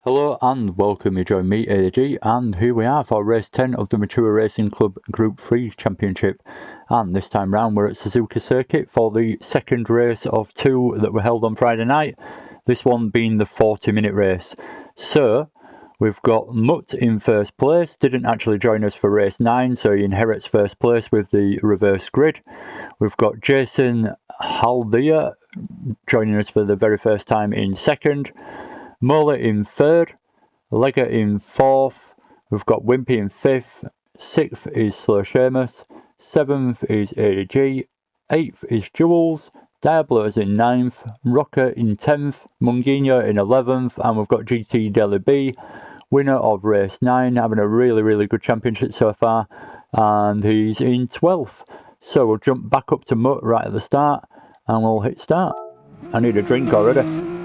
Hello and welcome, you join me AG, and here we are for race 10 of the Mature Racing Club Group 3 Championship, and this time round we're at Suzuka Circuit for the second race of two that were held on Friday night, this one being the 40-minute race. So we've got Mutt in first place, didn't actually join us for race 9, so he inherits first place with the reverse grid. We've got Jason Haldia joining us for the very first time in second, Mola in third, Lega in fourth, we've got Wimpy in fifth, sixth is Slow Seamus, seventh is ADG, eighth is Jules, Diablo is in ninth, Rocker in 10th, Munguinho in 11th, and we've got GT Deli B, winner of race 9, having a really good championship so far, and he's in 12th. So we'll jump back up to Mutt right at the start, and we'll hit start. I need a drink already.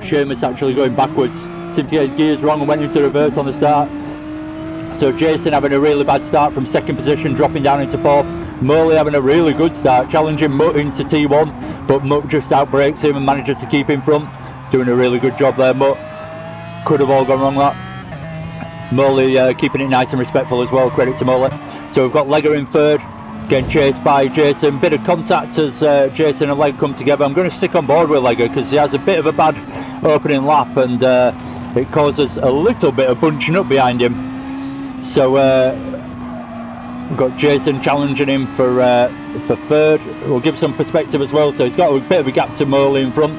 Seamus actually going backwards, seemed to get his gears wrong and went into reverse on the start. So Jason having a really bad start from second position, dropping down into fourth. Morley having a really good start, challenging Mutt into T1, but Mutt just outbreaks him and manages to keep in front. Doing a really good job there, Mutt. Could have all gone wrong that. Morley keeping it nice and respectful as well, credit to Morley. So we've got Lega in third, getting chased by Jason. Bit of contact as Jason and Lega come together. I'm going to stick on board with Lega because he has a bit of a bad opening lap, and it causes a little bit of bunching up behind him. So we've got Jason challenging him for third. We'll give some perspective as well. So he's got a bit of a gap to Morley in front.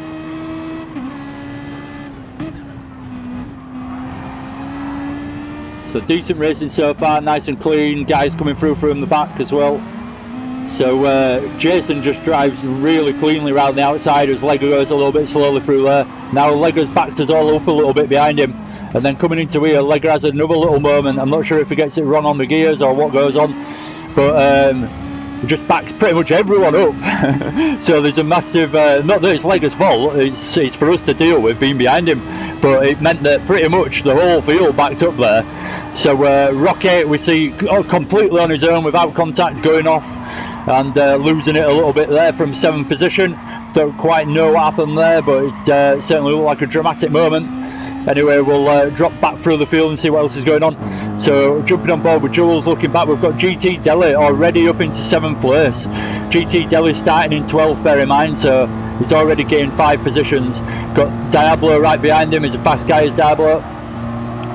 So decent racing so far, nice and clean. Guys coming through from the back as well. So Jason just drives really cleanly around the outside as Lega goes a little bit slowly through there. Now Lega's backed us all up a little bit behind him. And then coming into here, Lega has another little moment. I'm not sure if he gets it wrong on the gears or what goes on. But he just backs pretty much everyone up. So there's a massive, not that it's Lega's fault, it's for us to deal with being behind him. But it meant that pretty much the whole field backed up there. So Rocket we see completely on his own without contact going off. And losing it a little bit there from 7th position. Don't quite know what happened there, but it certainly looked like a dramatic moment. Anyway, we'll drop back through the field and see what else is going on. So jumping on board with Jules, looking back, we've got GT Deli already up into 7th place. GT Deli starting in 12th, bear in mind, so he's already gained 5 positions. Got Diablo right behind him, he's a fast guy as Diablo.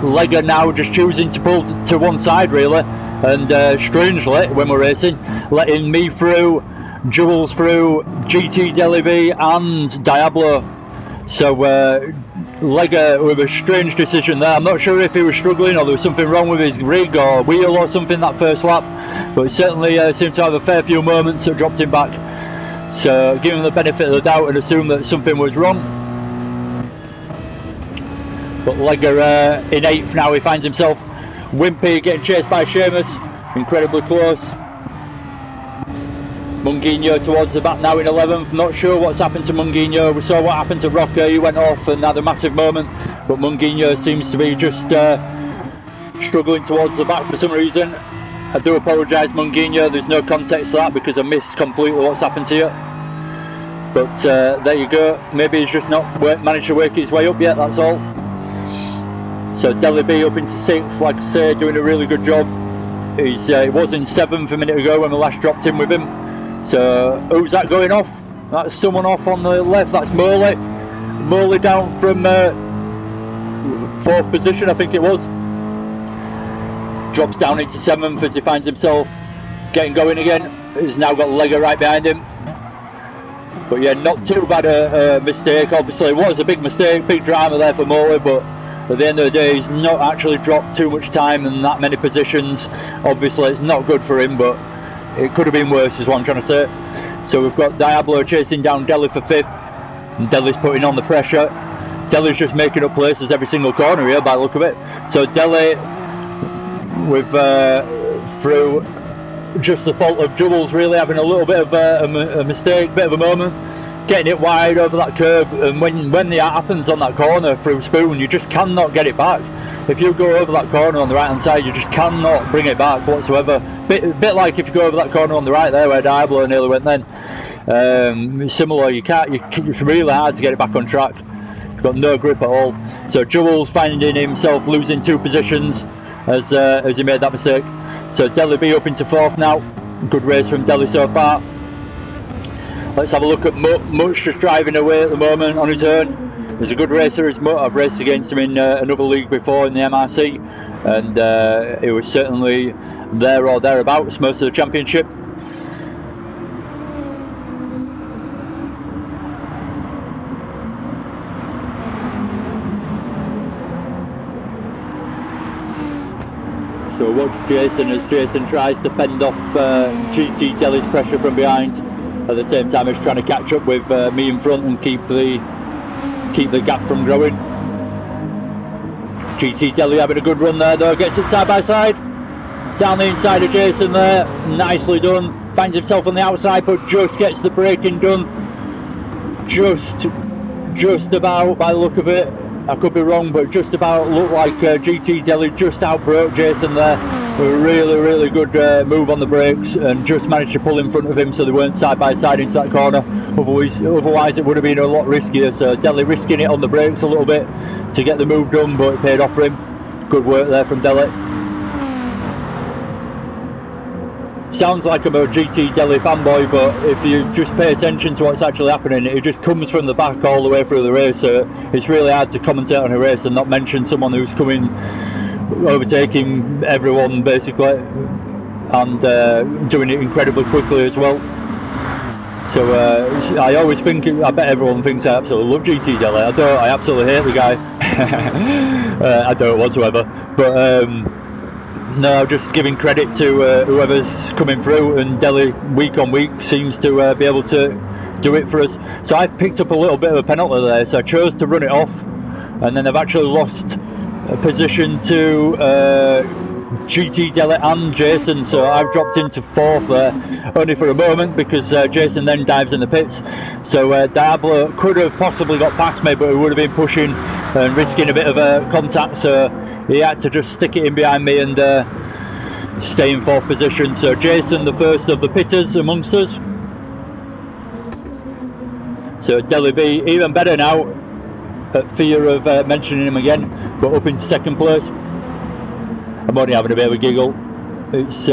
Lega now just choosing to pull to one side really. And strangely, when we're racing, letting me through, Jules through, GT Deli B and Diablo. So Lega with a strange decision there. I'm not sure if he was struggling or there was something wrong with his rig or wheel or something that first lap, but he certainly seemed to have a fair few moments that dropped him back. So give him the benefit of the doubt and assume that something was wrong. But Lega in 8th now, he finds himself. Wimpy getting chased by Seamus, incredibly close. Munguinho towards the back now in 11th. Not sure what's happened to Munguinho. We saw what happened to Rocker, he went off and had a massive moment, but Munguinho seems to be just struggling towards the back for some reason. I do apologise Munguinho, there's no context to that because I missed completely what's happened to you. But there you go, maybe he's just not managed to work his way up yet, that's all. So Deli B up into 6th, like I say, doing a really good job. He was in 7th a minute ago when we last dropped in with him. So who's that going off? That's someone off on the left, that's Morley. Morley down from 4th position, I think it was. Drops down into 7th as he finds himself getting going again. He's now got Lega right behind him. But yeah, not too bad a mistake. Obviously it was a big mistake, big drama there for Morley, but at the end of the day, he's not actually dropped too much time and that many positions. Obviously, it's not good for him, but it could have been worse, is what I'm trying to say. So we've got Diablo chasing down Deli for 5th, and Deli's putting on the pressure. Deli's just making up places every single corner here, by the look of it. So Deli, with through just the fault of Jules, really having a little bit of a mistake, bit of a moment. Getting it wide over that curb, and when that happens on that corner through Spoon, you just cannot get it back. If you go over that corner on the right hand side, you just cannot bring it back whatsoever. Bit like if you go over that corner on the right there where Diablo nearly went then. Similar, it's really hard to get it back on track. You've got no grip at all. So Jules finding himself losing 2 positions as he made that mistake. So Deli B up into 4th now. Good race from Deli so far. Let's have a look at Mutt just driving away at the moment on his own. He's a good racer, is Mutt. I've raced against him in another league before in the MRC, and he was certainly there or thereabouts most of the championship. So watch Jason as Jason tries to fend off GT Deli's pressure from behind, at the same time as trying to catch up with me in front and keep the gap from growing. GT Deli having a good run there though, gets it side by side, down the inside of Jason there, nicely done, finds himself on the outside but just gets the braking done, just about, by the look of it. I could be wrong, but just about looked like GT Deli just outbroke Jason there. A really good move on the brakes, and just managed to pull in front of him so they weren't side by side into that corner. Otherwise it would have been a lot riskier. So Deli risking it on the brakes a little bit to get the move done, but it paid off for him. Good work there from Deli. Sounds like I'm a GT Deli fanboy, but if you just pay attention to what's actually happening, it just comes from the back all the way through the race. So it's really hard to commentate on a race and not mention someone who's coming, overtaking everyone basically, and doing it incredibly quickly as well. So I always think, I bet everyone thinks I absolutely love GT Deli. I don't, I absolutely hate the guy. I don't whatsoever, but no, just giving credit to whoever's coming through, and Deli week on week seems to be able to do it for us. So I've picked up a little bit of a penalty there, so I chose to run it off, and then I've actually lost a position to GT Deli and Jason, so I've dropped into 4th there, only for a moment, because Jason then dives in the pits. So Diablo could have possibly got past me, but he would have been pushing and risking a bit of a contact, so he had to just stick it in behind me and stay in 4th position. So Jason, the first of the pitters amongst us. So Deli B even better now, at fear of mentioning him again, but up into 2nd place. I'm only having a bit of a giggle. It's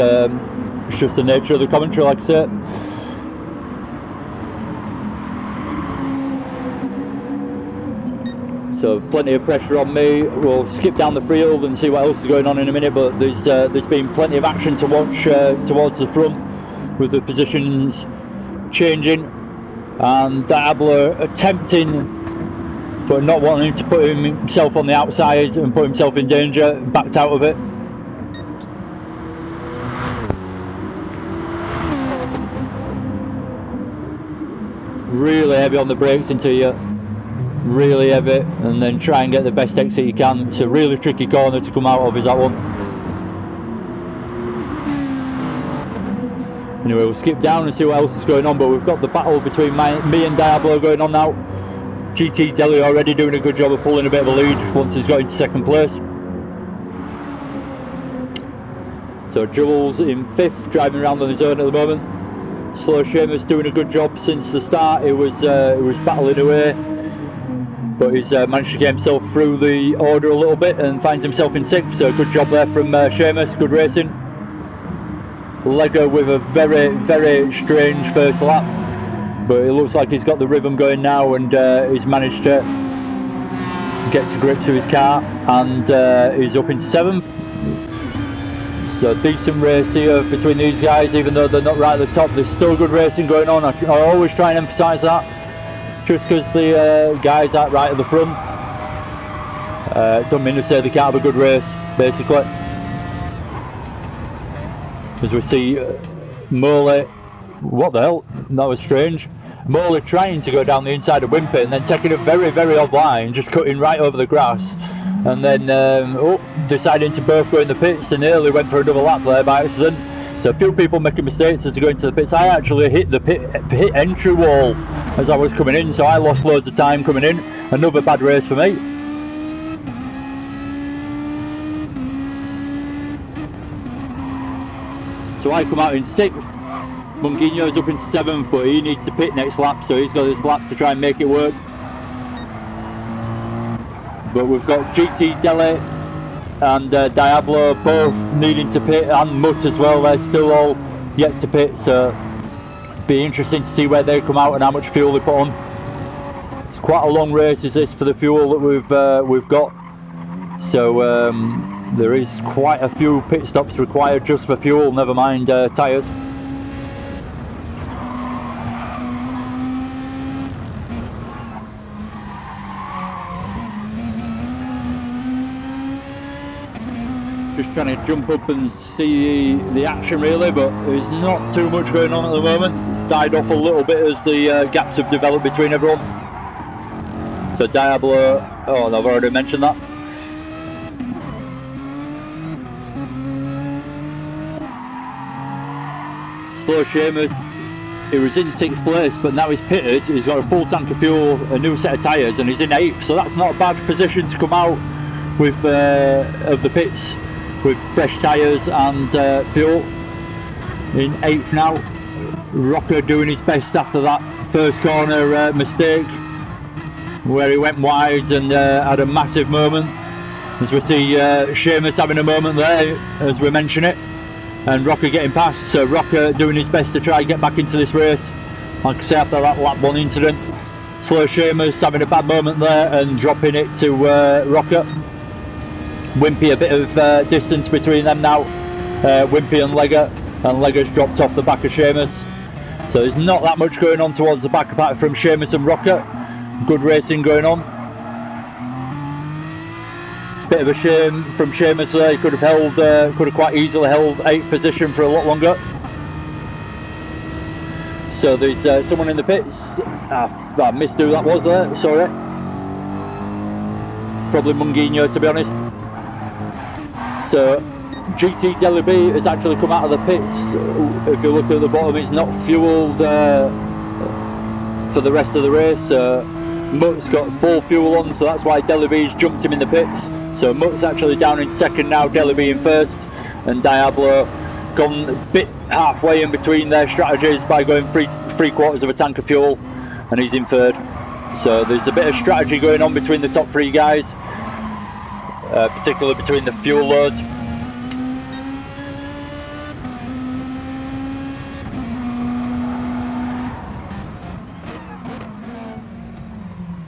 just the nature of the commentary, like I said. So plenty of pressure on me. We'll skip down the field and see what else is going on in a minute, but there's been plenty of action to watch towards the front, with the positions changing, and Diablo attempting but not wanting to put himself on the outside and put himself in danger, backed out of it. Really heavy on the brakes into you. Really heavy, and then try and get the best exit you can. It's a really tricky corner to come out of, is that one. Anyway, we'll skip down and see what else is going on, but we've got the battle between me and Diablo going on now. GT Deli already doing a good job of pulling a bit of a lead once he's got into 2nd place. So Jules in 5th, driving around on his own at the moment. Slow Seamus doing a good job since the start. He was battling away, but he's managed to get himself through the order a little bit and finds himself in 6th, so good job there from Seamus, good racing. Lego with a very strange first lap, but it looks like he's got the rhythm going now, and he's managed to get to grips with his car, and he's up in 7th. So decent race here between these guys, even though they're not right at the top, there's still good racing going on. I always try and emphasise that. Just because the guys aren't right at the front don't mean to say they can't have a good race, basically. As we see Morley, what the hell, that was strange. Morley trying to go down the inside of Wimpy and then taking a very odd line, just cutting right over the grass, and then deciding to both go in the pits, and nearly went for another lap there by accident. So a few people making mistakes as they go into the pits. I actually hit the pit entry wall as I was coming in, so I lost loads of time coming in. Another bad race for me. So I come out in 6th, Munguinho's up in 7th, but he needs to pit next lap, so he's got his lap to try and make it work. But we've got GT Dele and Diablo both needing to pit, and Mutt as well. They're still all yet to pit, so be interesting to see where they come out and how much fuel they put on. It's quite a long race, is this, for the fuel that we've got. So there is quite a few pit stops required just for fuel, never mind tyres. Just trying to jump up and see the action really, but there's not too much going on at the moment. It's died off a little bit as the gaps have developed between everyone. So Diablo, oh, I've already mentioned that. Slow Seamus, he was in 6th place, but now he's pitted. He's got a full tank of fuel, a new set of tyres, and he's in 8th, so that's not a bad position to come out with of the pits, with fresh tyres and fuel. In 8th now. Rocker doing his best after that first corner mistake, where he went wide and had a massive moment. As we see Seamus having a moment there, as we mention it, and Rocker getting past. So Rocker doing his best to try and get back into this race. Like I say, after that lap 1 incident, Slow Seamus having a bad moment there and dropping it to Rocker. Wimpy a bit of distance between them now, Wimpy and Legger's dropped off the back of Seamus. So there's not that much going on towards the back apart from Seamus and Rocker. Good racing going on. Bit of a shame from Seamus there. He could have quite easily held 8th position for a lot longer. So there's someone in the pits. I missed who that was there, sorry. Probably Munguinho, to be honest. So GT Dele B has actually come out of the pits. If you look at the bottom, it's not fueled for the rest of the race. Mutt's got full fuel on, so that's why Dele B's jumped him in the pits. So Mutt's actually down in 2nd now, Dele B in 1st, and Diablo gone a bit halfway in between their strategies by going three quarters of a tank of fuel, and he's in 3rd. So there's a bit of strategy going on between the top 3 guys, particularly between the fuel loads.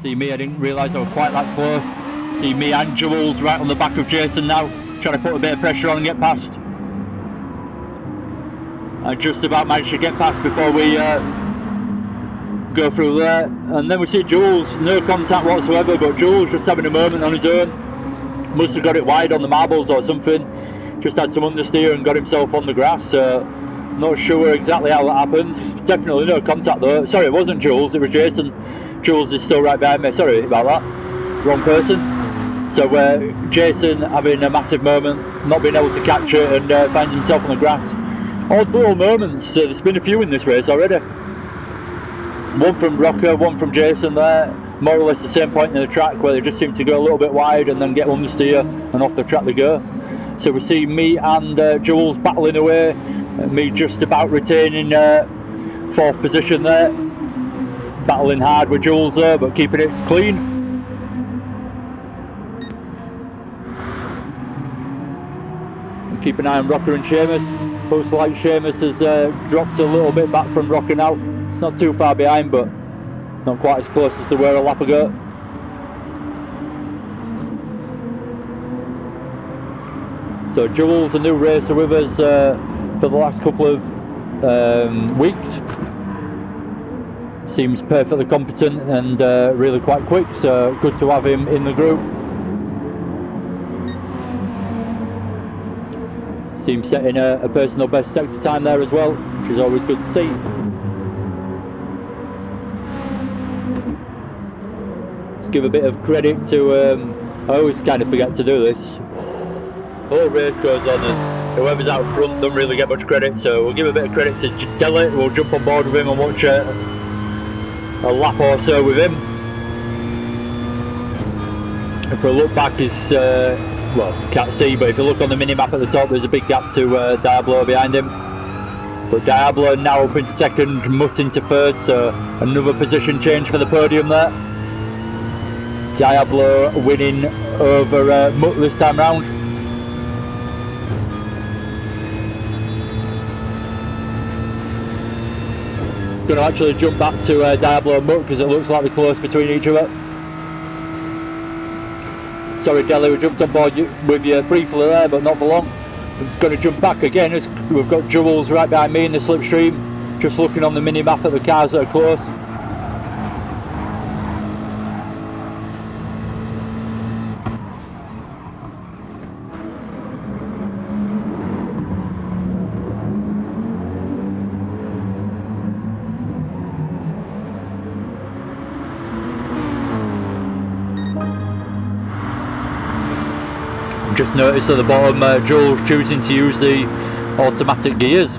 See me, I didn't realise I was quite that close. See me and Jules right on the back of Jason now, trying to put a bit of pressure on and get past. I just about managed to get past before we go through there. And then we see Jules, no contact whatsoever, but Jules just having a moment on his own. Must have got it wide on the marbles or something. Just had some understeer and got himself on the grass. Not sure exactly how that happened. Definitely no contact though. Sorry, it wasn't Jules, it was Jason. Jules is still right behind me, sorry about that. Wrong person. So Jason having a massive moment, not being able to catch it, and finds himself on the grass. Odd little moments, there's been a few in this race already. One from Rocker, one from Jason there, more or less the same point in the track where they just seem to go a little bit wide and then get understeer and off the track they go. So we see me and Jules battling away, me just about retaining 4th position there. Battling hard with Jules there, but keeping it clean. And keep an eye on Rocker and Seamus. Looks like Seamus has dropped a little bit back from Rocker now. It's not too far behind, but not quite as close as they were a lap ago. So Jules, a new racer with us for the last couple of weeks. Seems perfectly competent and really quite quick, so good to have him in the group. Seems setting a personal best sector time there as well, which is always good to see. Let's give a bit of credit to, I always kind of forget to do this. The whole race goes on and whoever's out front don't really get much credit, so we'll give a bit of credit to Dele. We'll jump on board with him and watch a lap or so with him. If we look back, is well, can't see, but if you look on the mini map at the top, there's a big gap to Diablo behind him. But Diablo now up in second, Mutt into third, so another position change for the podium there. Diablo winning over Mutt this time round. Going to actually jump back to Diablo and Mutt because it looks like they're close between each other. Sorry Delhi, we jumped on board with you briefly there, but not for long. We're going to jump back again as we've got Jules right behind me in the slipstream, just looking on the mini map at the cars that are close. Just noticed at the bottom, Joel's choosing to use the automatic gears,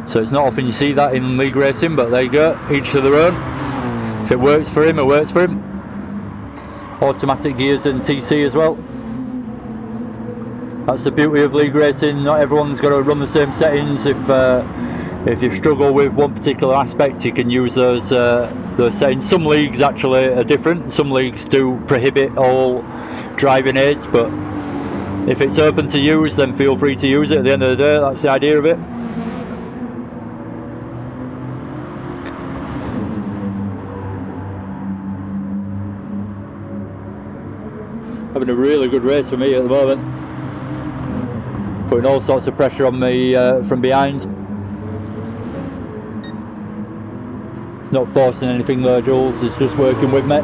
so it's not often you see that in league racing, but there you go, each to their own. If it works for him, it works for him. Automatic gears and TC as well. That's the beauty of league racing, not everyone's got to run the same settings. If you struggle with one particular aspect, you can use those settings. Some leagues actually are different, some leagues do prohibit all driving aids, but if it's open to use, then feel free to use it. At the end of the day, that's the idea of it. Having a really good race for me at the moment. Putting all sorts of pressure on me from behind. Not forcing anything though, Jules, it's just working with me.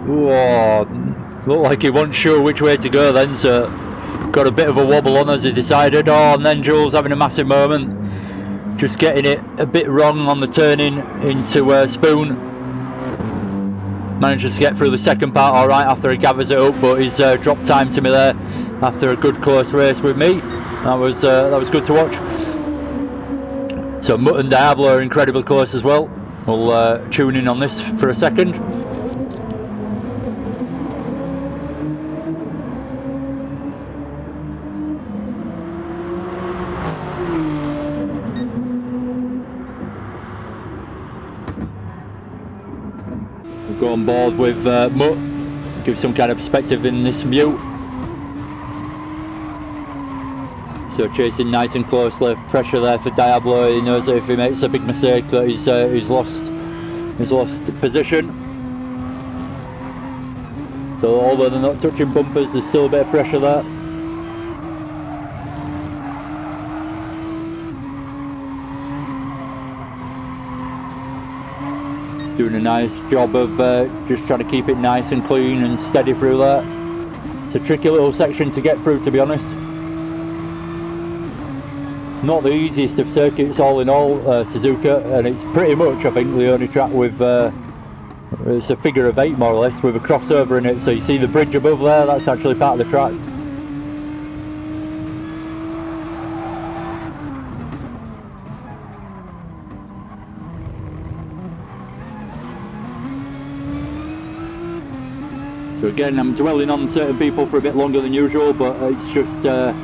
Whoa, looked like he wasn't sure which way to go then, so got a bit of a wobble on as he decided. Oh, and then Jules having a massive moment, just getting it a bit wrong on the turning into Spoon. Manages to get through the second part alright after he gathers it up, but he's dropped time to me there after a good close race with me. That was good to watch. So Mutt and Diablo are incredibly close as well. We'll tune in on this for a second. Go on board with Mutt, give some kind of perspective in this view. So chasing nice and closely, pressure there for Diablo. He knows that if he makes a big mistake that he's lost position. So although they're not touching bumpers, there's still a bit of pressure there. Doing a nice job of just trying to keep it nice and clean and steady through there. It's a tricky little section to get through, to be honest. Not the easiest of circuits all in all, Suzuka, and it's pretty much, I think, the only track with it's a figure of 8 more or less with a crossover in it. So you see the bridge above there, that's actually part of the track. So again, I'm dwelling on certain people for a bit longer than usual, but it's just the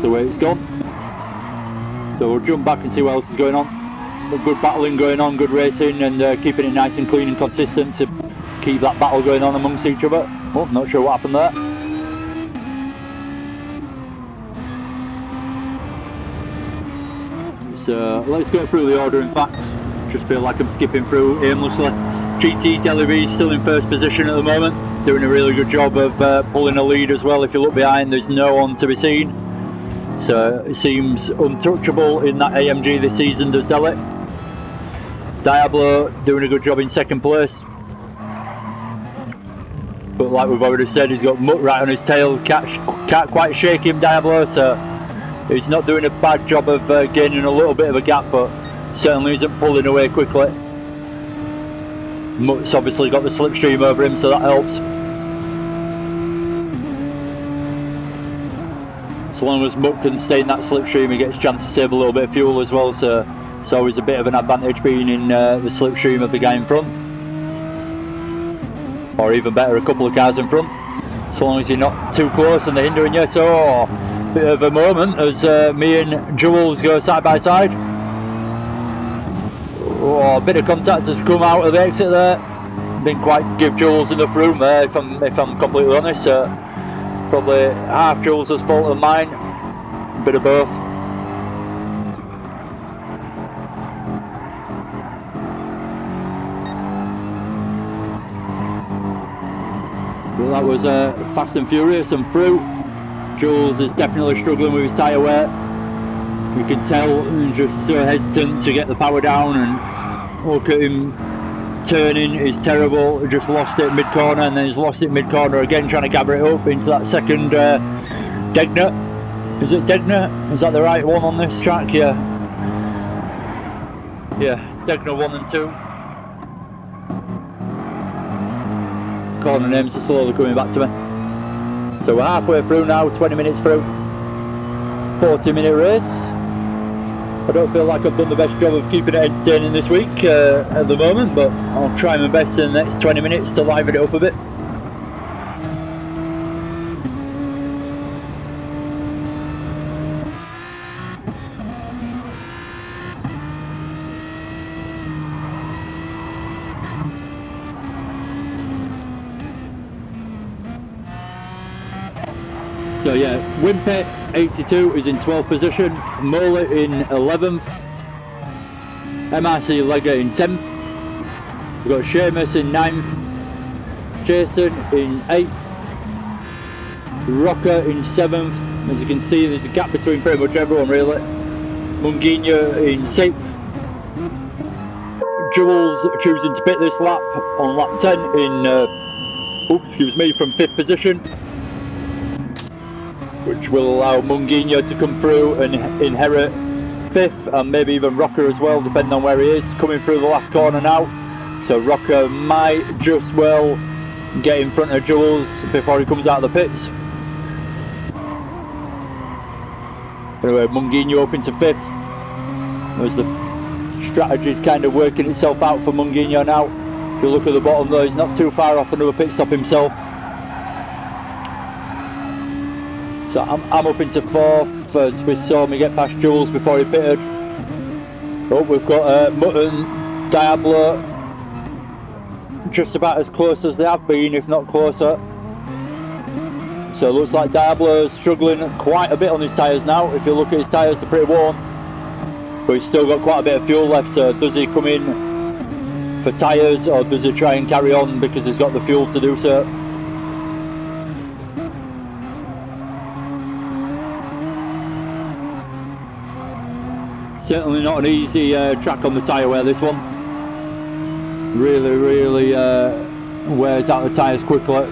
way it's gone. So we'll jump back and see what else is going on. Good battling going on, good racing, and keeping it nice and clean and consistent to keep that battle going on amongst each other. Oh, not sure what happened there. So let's go through the order. In fact, just feel like I'm skipping through aimlessly. GT Delivery still in first position at the moment, doing a really good job of pulling a lead as well. If you look behind, there's no one to be seen, so it seems untouchable in that AMG this season, does Deli. Diablo doing a good job in second place, but like we've already said, he's got Mutt right on his tail. Can't quite shake him, Diablo, so he's not doing a bad job of gaining a little bit of a gap, but certainly isn't pulling away quickly. Mutt's obviously got the slipstream over him, so that helps. so long as Mutt can stay in that slipstream, he gets a chance to save a little bit of fuel as well, so it's always a bit of an advantage being in the slipstream of the guy in front, or even better, a couple of cars in front, so long as you're not too close and they're hindering you. So bit of a moment as me and Jules go side by side. Oh, a bit of contact has come out of the exit there. Didn't quite give Jules enough room there, if I'm completely honest. Probably half Jules' fault of mine, a bit of both. Well, that was fast and furious and through. Jules is definitely struggling with his tyre wear. You can tell he's just so hesitant to get the power down, and look at him turning is terrible. He just lost it mid-corner, and then he's lost it mid-corner again, trying to gather it up into that second Degner. Is it Degner? Is that the right one on this track? Yeah. Yeah, Degner 1 and 2. Corner names are slowly coming back to me. So we're halfway through now, 20 minutes through. 40-minute race. I don't feel like I've done the best job of keeping it entertaining this week at the moment, but I'll try my best in the next 20 minutes to liven it up a bit. So yeah, Wimpy 82 is in 12th position, Mola in 11th, MRC Lega in 10th, we've got Seamus in 9th, Jason in 8th, Rocker in 7th. As you can see, there's a gap between pretty much everyone really. Munguinho in 6th, Jules choosing to pit this lap on lap 10 in, from 5th position, which will allow Munguinho to come through and inherit 5th, and maybe even Rocker as well, depending on where he is. Coming through the last corner now, so Rocker might just well get in front of Jules before he comes out of the pits. Anyway, Munguinho up into 5th, as the strategy's kind of working itself out for Munguinho now. If you look at the bottom though, he's not too far off another pit stop himself. So I'm up into 4th, as we saw me get past Jules before he pitted. Oh, we've got Mutton, Diablo, just about as close as they have been, if not closer. So it looks like Diablo's struggling quite a bit on his tyres now. If you look at his tyres, they're pretty worn. But he's still got quite a bit of fuel left, so does he come in for tyres, or does he try and carry on because he's got the fuel to do so? Certainly not an easy track on the tyre wear, this one. Really wears out the tyres quickly.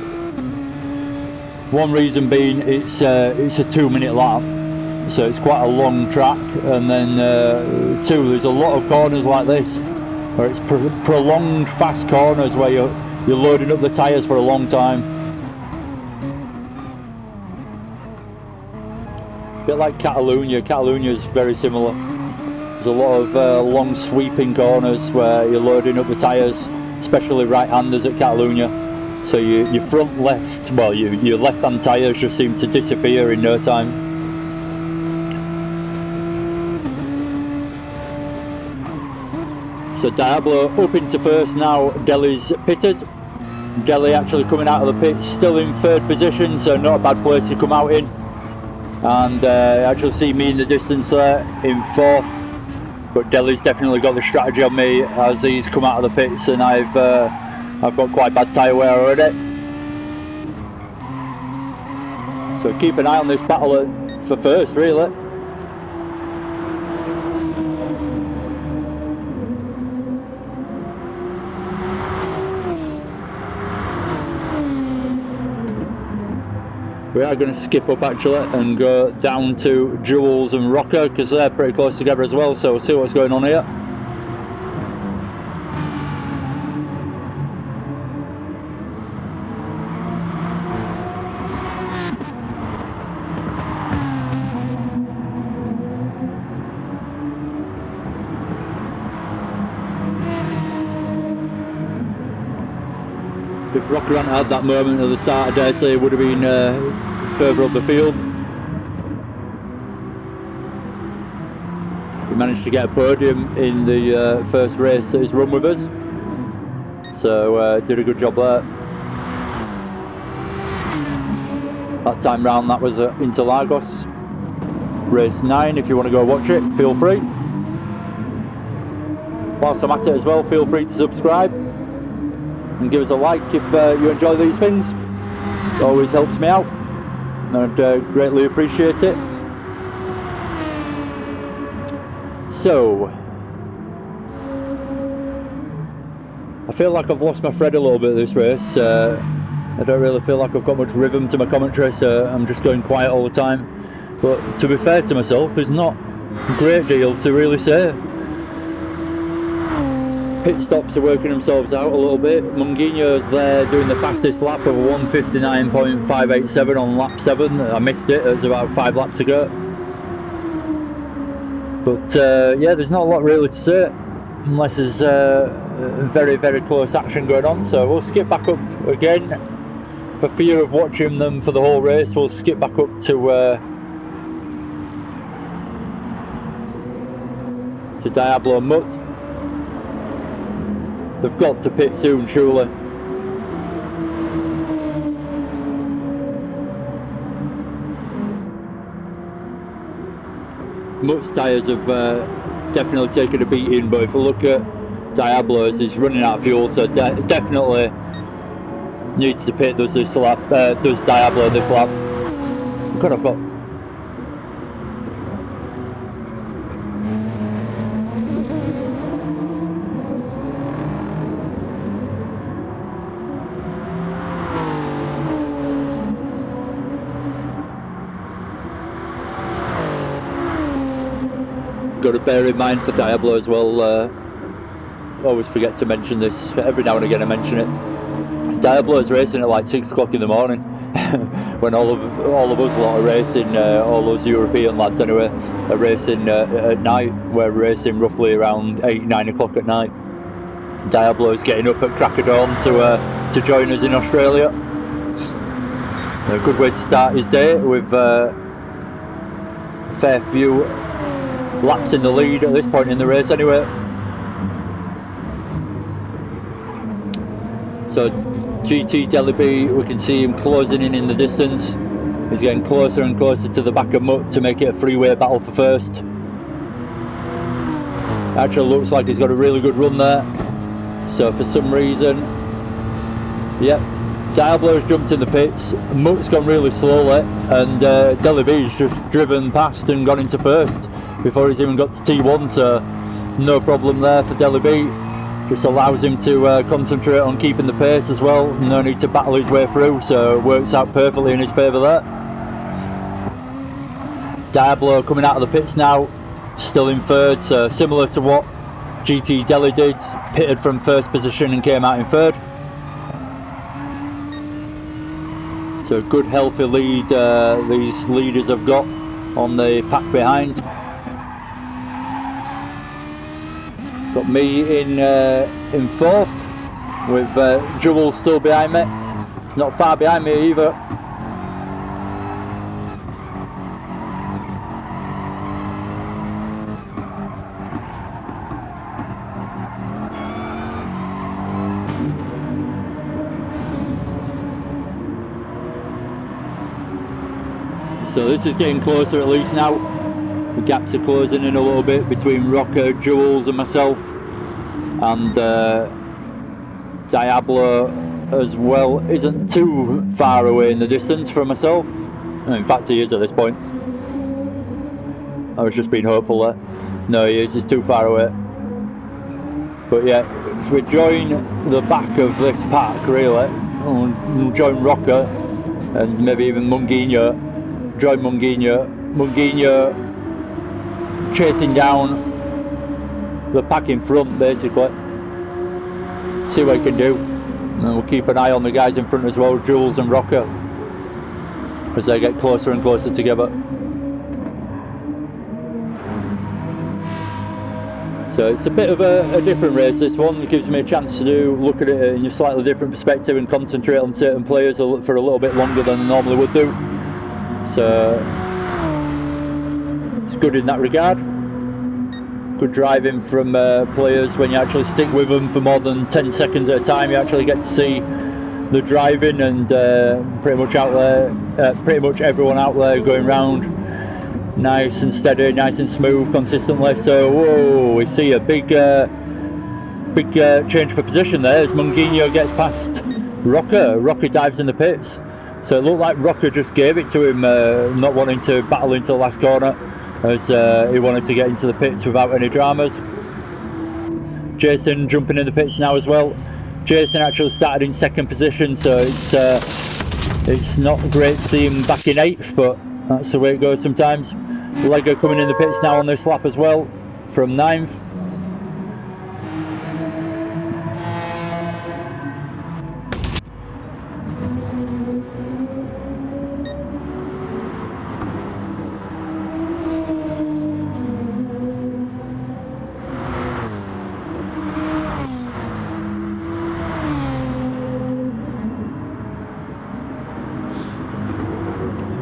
One reason being it's a 2-minute lap, so it's quite a long track, and then 2, there's a lot of corners like this where it's prolonged fast corners where you're loading up the tyres for a long time. A bit like Catalunya. Catalunya is very similar. There's a lot of long sweeping corners where you're loading up the tyres, especially right-handers at Catalunya. So your front left, well, your left-hand tyres just seem to disappear in no time. So Diablo up into 1st now, Delhi's pitted. Delhi actually coming out of the pits, still in 3rd position, so not a bad place to come out in. And actually see me in the distance there in 4th. But Delhi's definitely got the strategy on me as he's come out of the pits, and I've got quite bad tyre wear already. So keep an eye on this battle for 1st, really. We are going to skip up actually and go down to Jules and Rocker because they're pretty close together as well, so we'll see what's going on here. If Rocker hadn't had that moment at the start, I dare say it would have been further up the field. He managed to get a podium in the first race that he's run with us, so did a good job there. That time round that was at Interlagos, race 9. If you want to go watch it, feel free. Whilst I'm at it as well, feel free to subscribe and give us a like if you enjoy these things. It always helps me out and I'd greatly appreciate it. So, I feel like I've lost my thread a little bit this race. I don't really feel like I've got much rhythm to my commentary, so I'm just going quiet all the time. But to be fair to myself, there's not a great deal to really say. Pit stops are working themselves out a little bit. Munguinho's there doing the fastest lap of 1:59.587 on lap 7. I missed it, it was about 5 laps ago. But yeah, there's not a lot really to say, unless there's very, very close action going on. So we'll skip back up again. For fear of watching them for the whole race, we'll skip back up to Diablo Mutt. They've got to pit soon, surely. Mutt's tyres have definitely taken a beating, but if we look at Diablo's, he's running out of fuel, so definitely needs to pit. Does Diablo this lap? God, I've got. Got to bear in mind for Diablo as well. Always forget to mention this. Every now and again I mention it. Diablo's racing at like 6 o'clock in the morning, when all of us lot are racing. All those European lads anyway are racing at night. We're racing roughly around 8-9 o'clock at night. Diablo's getting up at crack of dawn to join us in Australia. A good way to start his day with a fair few laps in the lead at this point in the race anyway. So GT Deliby, we can see him closing in the distance. He's getting closer and closer to the back of Mutt to make it a three-way battle for first. Actually looks like he's got a really good run there. So for some reason, yep, Diablo's jumped in the pits, Mutt's gone really slowly, and Deliby's just driven past and gone into first before he's even got to T1, so no problem there for Deliby. Just allows him to concentrate on keeping the pace as well. No need to battle his way through, so it works out perfectly in his favour there. Diablo coming out of the pits now, still in third, so similar to what GT Deli did, pitted from first position and came out in third. So a good healthy lead these leaders have got on the pack behind. Got me in fourth, with Jewel still behind me. He's not far behind me either. So this is getting closer at least now. The gaps are closing in a little bit between Rocker, Jules and myself, and Diablo as well isn't too far away in the distance from myself. In fact he is at this point. I was just being hopeful there. No, he is, he's too far away. But yeah, if we join the back of this pack really, we'll join Rocker and maybe even Munguinho, join Munguinho chasing down the pack in front basically, see what he can do, and we'll keep an eye on the guys in front as well, Jules and Rocker, as they get closer and closer together. So So it's a bit of a different race, this one. It gives me a chance to look at it in a slightly different perspective and concentrate on certain players for a little bit longer than I normally would do. So it's good in that regard. Good driving from players. When you actually stick with them for more than 10 seconds at a time, you actually get to see the driving, and pretty much everyone out there going round nice and steady, nice and smooth, consistently. So whoa, we see a big change for position there as Munguinho gets past Rocker. Rocker dives in the pits, so it looked like Rocker just gave it to him, not wanting to battle into the last corner, as he wanted to get into the pits without any dramas. Jason jumping in the pits now as well. Jason actually started in second position, so it's not great to see him back in 8th, but that's the way it goes sometimes. Lego coming in the pits now on this lap as well, from 9th.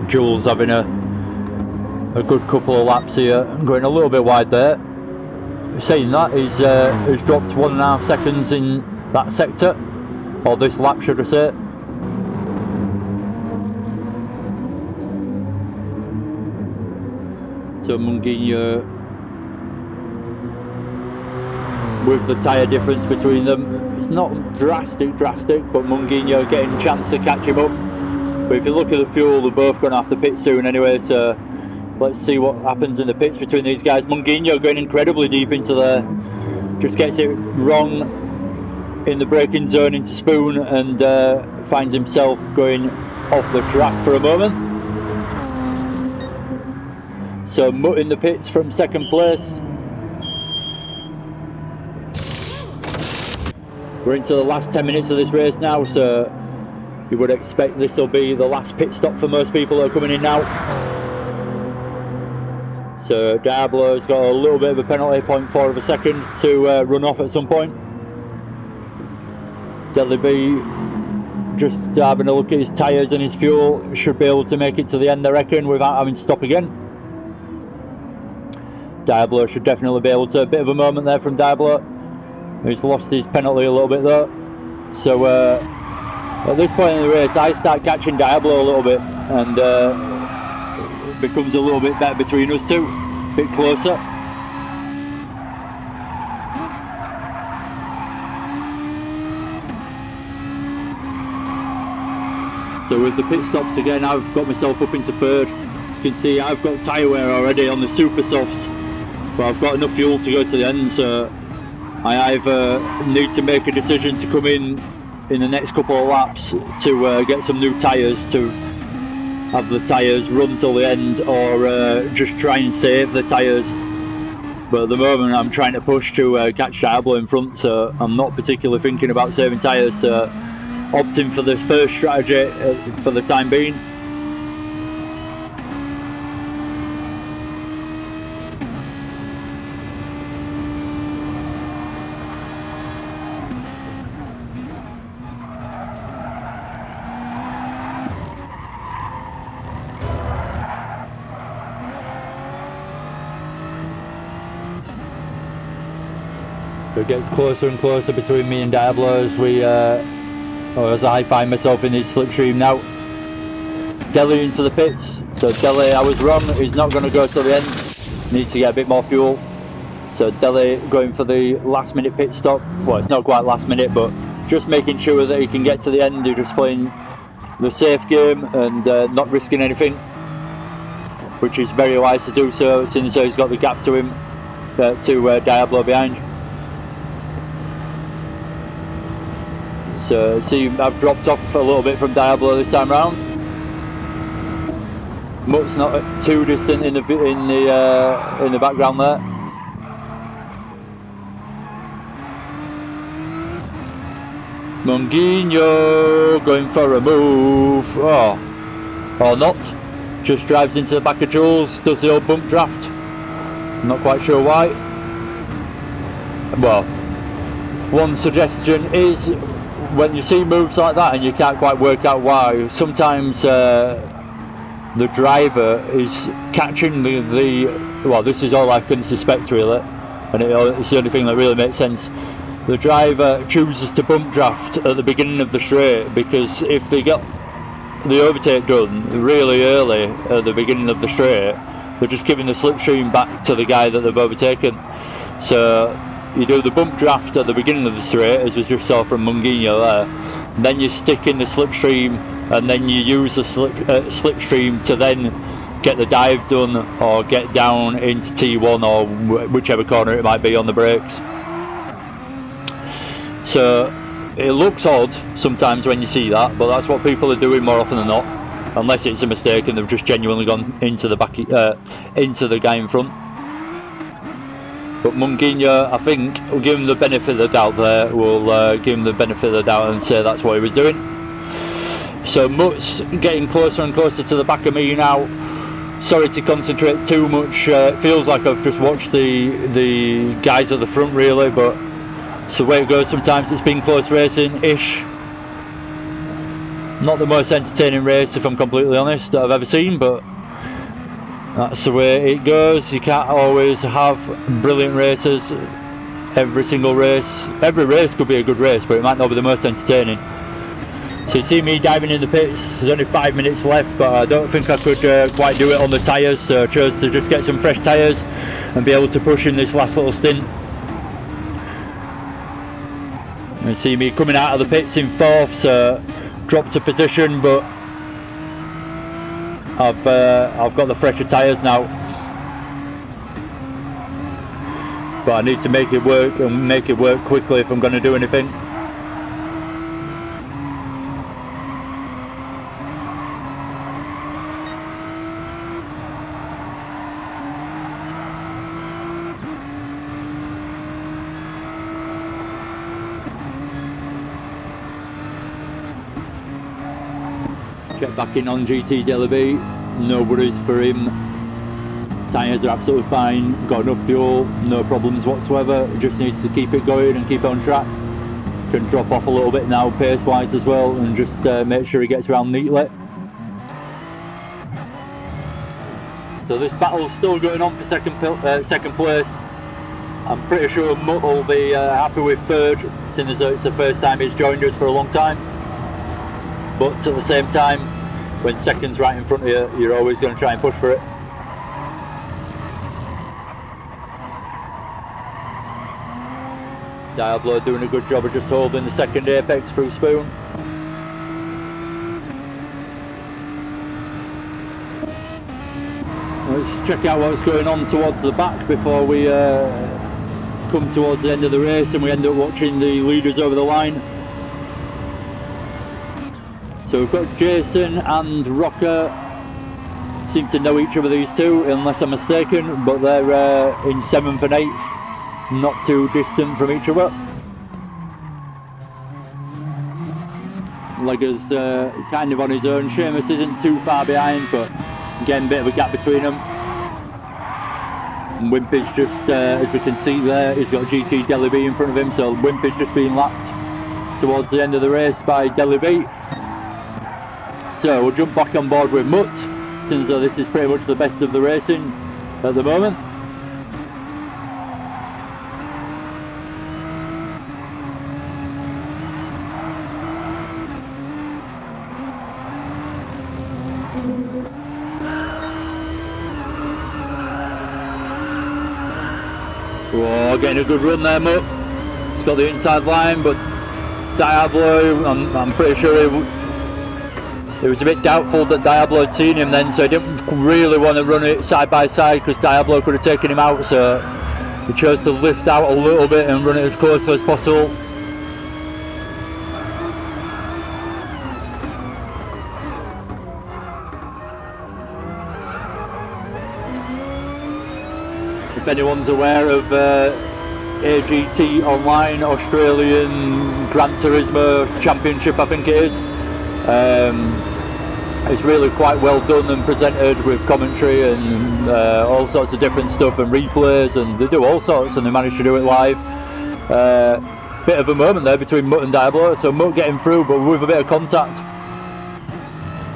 Jules having a good couple of laps here, going a little bit wide there. Saying that, he's dropped 1.5 seconds in that sector, or this lap should I say. So Munguinho, with the tyre difference between them, it's not drastic, but Munguinho getting a chance to catch him up. But if you look at the fuel, they're both going to have to pit soon anyway, so let's see what happens in the pits between these guys. Munguinho going incredibly deep into there, just gets it wrong in the braking zone into Spoon, and finds himself going off the track for a moment. So Mutt in the pits from second place. We're into the last 10 minutes of this race now, so you would expect this will be the last pit stop for most people that are coming in now. So Diablo's got a little bit of a penalty, 0.4 of a second to run off at some point. Deli B just having a look at his tyres and his fuel, should be able to make it to the end I reckon without having to stop again. Diablo should definitely be able to. A bit of a moment there from Diablo. He's lost his penalty a little bit though. So at this point in the race I start catching Diablo a little bit, and it becomes a little bit better between us two, a bit closer. So with the pit stops again, I've got myself up into third. You can see I've got tyre wear already on the super softs, but I've got enough fuel to go to the end, so I either need to make a decision to come in the next couple of laps to get some new tyres, to have the tyres run till the end, or just try and save the tyres. But at the moment I'm trying to push to catch Diablo in front, so I'm not particularly thinking about saving tyres, so opting for the first strategy for the time being. So it gets closer and closer between me and Diablo as I find myself in his slipstream now. Deli into the pits. So Deli, I was wrong, he's not going to go to the end. Needs to get a bit more fuel. So Deli going for the last minute pit stop. Well, it's not quite last minute, but just making sure that he can get to the end. He's just playing the safe game and not risking anything, which is very wise to do so, since he's got the gap to him, to Diablo behind. So see, I've dropped off a little bit from Diablo this time round. Mutt's not too distant in the background there. Munguinho going for a move, or not. Just drives into the back of Jules, does the old bump draft. I'm not quite sure why. well, one suggestion is when you see moves like that and you can't quite work out why, sometimes the driver is catching the well, this is all I can suspect really, and it's the only thing that really makes sense. The driver chooses to bump draft at the beginning of the straight, because if they get the overtake done really early at the beginning of the straight, they're just giving the slipstream back to the guy that they've overtaken. So you do the bump draft at the beginning of the straight, as we just saw from Munguinho there, then you stick in the slipstream, and then you use the slipstream to then get the dive done or get down into T1 or whichever corner it might be on the brakes. So it looks odd sometimes when you see that, but that's what people are doing more often than not, unless it's a mistake and they've just genuinely gone into the back, into the guy in front. But Munguinho, I think, will give him the benefit of the doubt there. We'll give him the benefit of the doubt and say that's what he was doing. So Mutt's getting closer and closer to the back of me now. Sorry to concentrate too much. It feels like I've just watched the guys at the front really, but it's the way it goes sometimes. It's been close racing-ish. Not the most entertaining race, if I'm completely honest, that I've ever seen, but that's the way it goes. You can't always have brilliant races every single race. Every race could be a good race, but it might not be the most entertaining. So you see me diving in the pits. There's only 5 minutes left, but I don't think I could quite do it on the tyres, so I chose to just get some fresh tyres and be able to push in this last little stint. You see me coming out of the pits in 4th, so dropped a position, but I've got the fresher tyres now. But I need to make it work, and make it work quickly if I'm going to do anything. Check back in on GT Delaby, no worries for him. Tyres are absolutely fine, got enough fuel, no problems whatsoever, just needs to keep it going and keep it on track. Can drop off a little bit now pace wise as well, and just make sure he gets around neatly. So this battle's still going on for second place. I'm pretty sure Mutt will be happy with 3rd, seeing as though it's the first time he's joined us for a long time. But at the same time, when 2nd's right in front of you, you're always going to try and push for it. Diablo doing a good job of just holding the 2nd apex through Spoon. Let's check out what's going on towards the back before we come towards the end of the race and we end up watching the leaders over the line. So we've got Jason and Rocker, seem to know each other, these two, unless I'm mistaken, but they're in 7th and 8th, not too distant from each other. Legger's kind of on his own. Seamus isn't too far behind, but again, a bit of a gap between them. And Wimp is just, as we can see there, he's got GT Delaby in front of him, so Wimp is just being lapped towards the end of the race by Delaby. So we'll jump back on board with Mutt, since this is pretty much the best of the racing at the moment. Whoa, getting a good run there, Mutt. He's got the inside line, but Diablo, I'm pretty sure it was a bit doubtful that Diablo had seen him then, so he didn't really want to run it side by side because Diablo could have taken him out, so he chose to lift out a little bit and run it as closely as possible. If anyone's aware of AGT Online, Australian Gran Turismo Championship I think it is, it's really quite well done and presented with commentary and all sorts of different stuff and replays, and they do all sorts, and they manage to do it live. bit of a moment there between Mutt and Diablo, so Mutt getting through but with a bit of contact.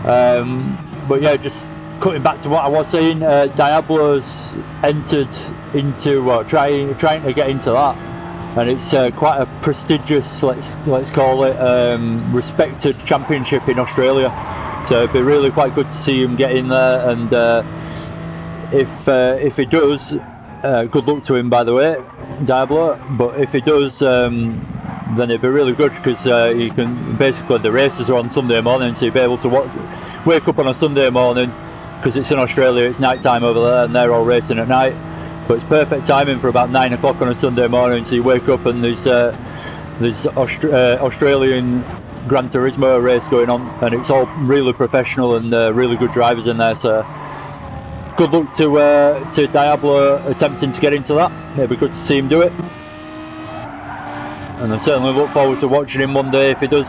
But yeah, just cutting back to what I was saying, Diablo's entered into trying to get into that, and it's quite a prestigious, let's call it, respected championship in Australia. So it'd be really quite good to see him get in there, and if he does, good luck to him, by the way, Diablo. But if he does, then it'd be really good, because you can basically, the races are on Sunday morning, so you'll be able to wake up on a Sunday morning, because it's in Australia, it's night time over there, and they're all racing at night. But it's perfect timing for about 9 o'clock on a Sunday morning, so you wake up and there's Australian Gran Turismo race going on, and it's all really professional and really good drivers in there. So good luck to Diablo attempting to get into that. It'd be good to see him do it, and I certainly look forward to watching him one day if he does.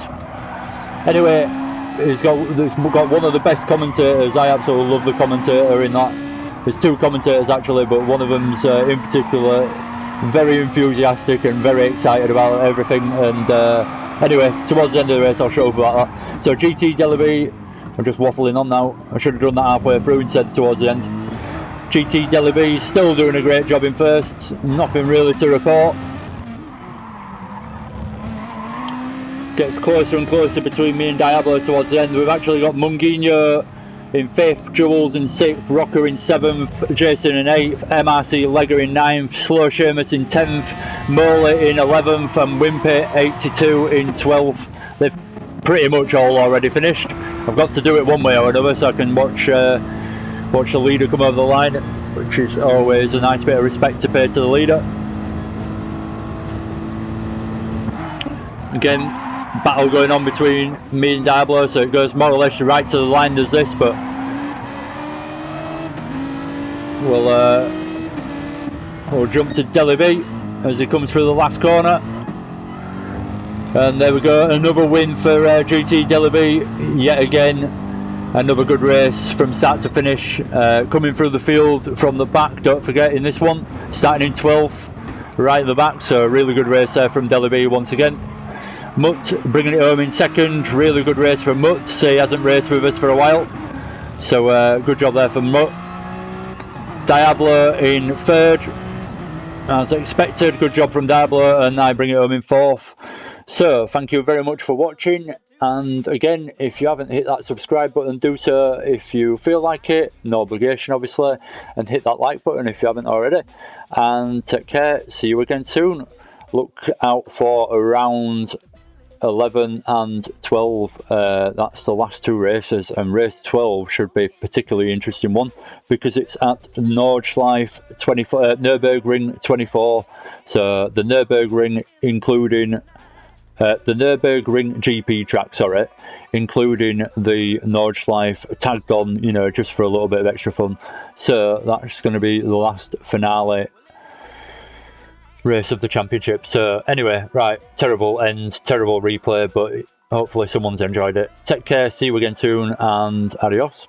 Anyway, he's got one of the best commentators. I absolutely love the commentator in that. There's two commentators actually, but one of them's in particular very enthusiastic and very excited about everything. And anyway, towards the end of the race I'll show up about that. So GT Delaby, I'm just waffling on now, I should have done that halfway through instead towards the end. GT Delaby still doing a great job in first, nothing really to report. Gets closer and closer between me and Diablo towards the end. We've actually got Munguinho in 5th, Jules in 6th, Rocker in 7th, Jason in 8th, MRC Gr3 in 9th, Slow Seamus in 10th, Moley in 11th, and Wimpy 82 in 12th. They've pretty much all already finished. I've got to do it one way or another so I can watch the leader come over the line, which is always a nice bit of respect to pay to the leader. Again, battle going on between me and Diablo, so it goes more or less right to the line as this, but we'll jump to Delaby as he comes through the last corner. And there we go, another win for GT Delaby yet again. Another good race from start to finish, coming through the field from the back, don't forget, in this one, starting in 12th, right at the back, so a really good race there from Delaby once again. Mutt bringing it home in 2nd, really good race from Mutt, so he hasn't raced with us for a while, so good job there from Mutt. Diablo in 3rd, as expected, good job from Diablo, and I bring it home in 4th. So thank you very much for watching, and again, if you haven't hit that subscribe button, do so if you feel like it, no obligation obviously, and hit that like button if you haven't already, and take care, see you again soon. Look out for around 11 and 12, that's the last two races, and race 12 should be a particularly interesting one because it's at Nordschleife 24, Nürburgring 24, so the Nürburgring including the Nürburgring GP track, sorry, including the Nordschleife tagged on, you know, just for a little bit of extra fun. So that's going to be the last finale race of the championship. So anyway, right, terrible end, terrible replay, but hopefully someone's enjoyed it. Take care, see you again soon, and adios.